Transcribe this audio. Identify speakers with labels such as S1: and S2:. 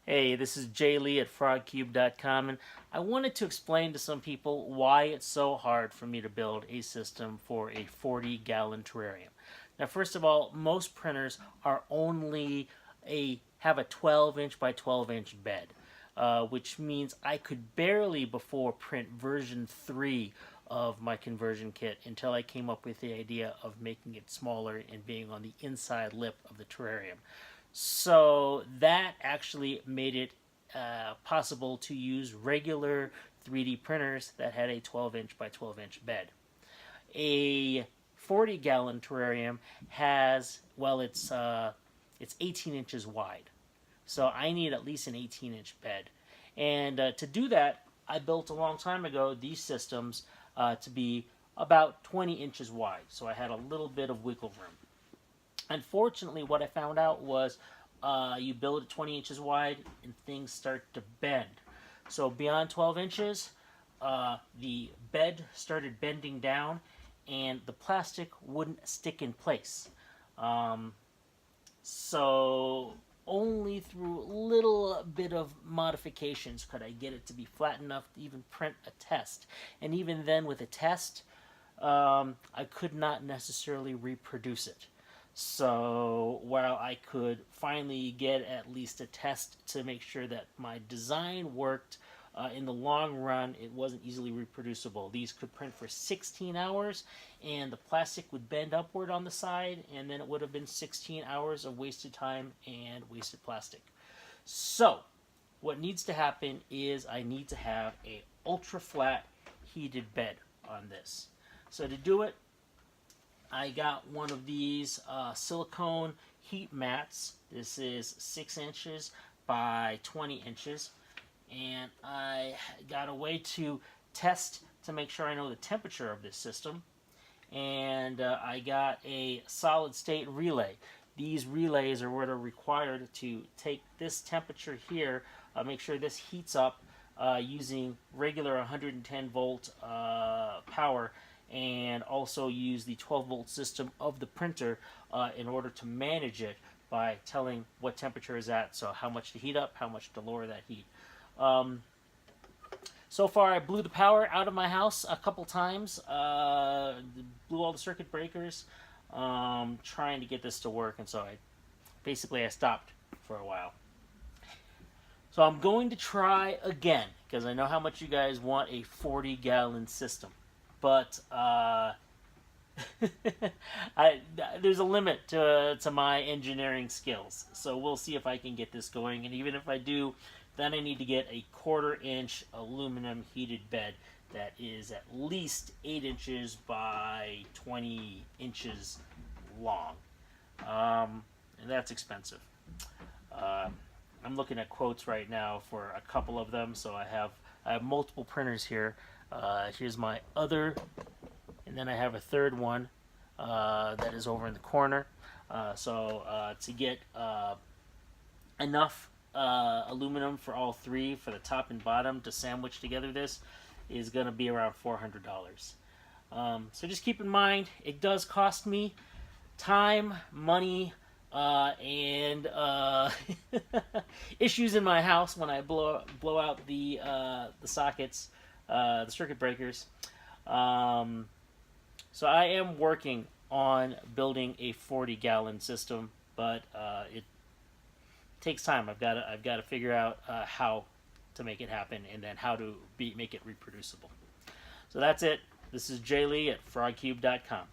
S1: Hey, this is Jay Lee at frogcube.com, and I wanted to explain to some people why it's so hard for me to build a system for a 40-gallon terrarium. Now, first of all, most printers are only have a 12-inch by 12-inch bed, which means I could barely before print version 3 of my conversion kit until I came up with the idea of making it smaller and being on the inside lip of the terrarium. So that actually made it possible to use regular 3D printers that had a 12-inch by 12-inch bed. A 40-gallon terrarium has, well, it's 18 inches wide, so I need at least an 18-inch bed. And to do that, I built a long time ago these systems to be about 20 inches wide, so I had a little bit of wiggle room. Unfortunately, what I found out was you build it 20 inches wide and things start to bend. So beyond 12 inches, the bed started bending down and the plastic wouldn't stick in place. So only through a little bit of modifications could I get it to be flat enough to even print a test. And even then with a test, I could not necessarily reproduce it. So while I could finally get at least a test to make sure that my design worked, in the long run it wasn't easily reproducible. These could print for 16 hours and the plastic would bend upward on the side, and then it would have been 16 hours of wasted time and wasted plastic. So what needs to happen is I need to have a ultra flat heated bed on this. So to do it, I got one of these silicone heat mats. This is 6 inches by 20 inches. And I got a way to test to make sure I know the temperature of this system. And I got a solid state relay. These relays are what are required to take this temperature here, make sure this heats up using regular 110 volt power, and also use the 12 volt system of the printer in order to manage it by telling what temperature is at, so how much to heat up, how much to lower that heat. So far I blew the power out of my house a couple times, blew all the circuit breakers, trying to get this to work, and so I stopped for a while. So I'm going to try again, because I know how much you guys want a 40-gallon system. But there's a limit to my engineering skills. So we'll see if I can get this going. And even if I do, then I need to get a 1/4 inch aluminum heated bed that is at least 8 inches by 20 inches long. And that's expensive. I'm looking at quotes right now for a couple of them, so I have multiple printers here. Here's my other, and then I have a third one that is over in the corner. So to get enough aluminum for all three, for the top and bottom, to sandwich together this, is going to be around $400. So just keep in mind, it does cost me time, money, and issues in my house when I blow out the sockets, the circuit breakers. So I am working on building a 40-gallon system, but it takes time. I've got to figure out how to make it happen, and then how to make it reproducible. So that's it. This is Jay Lee at frogcube.com.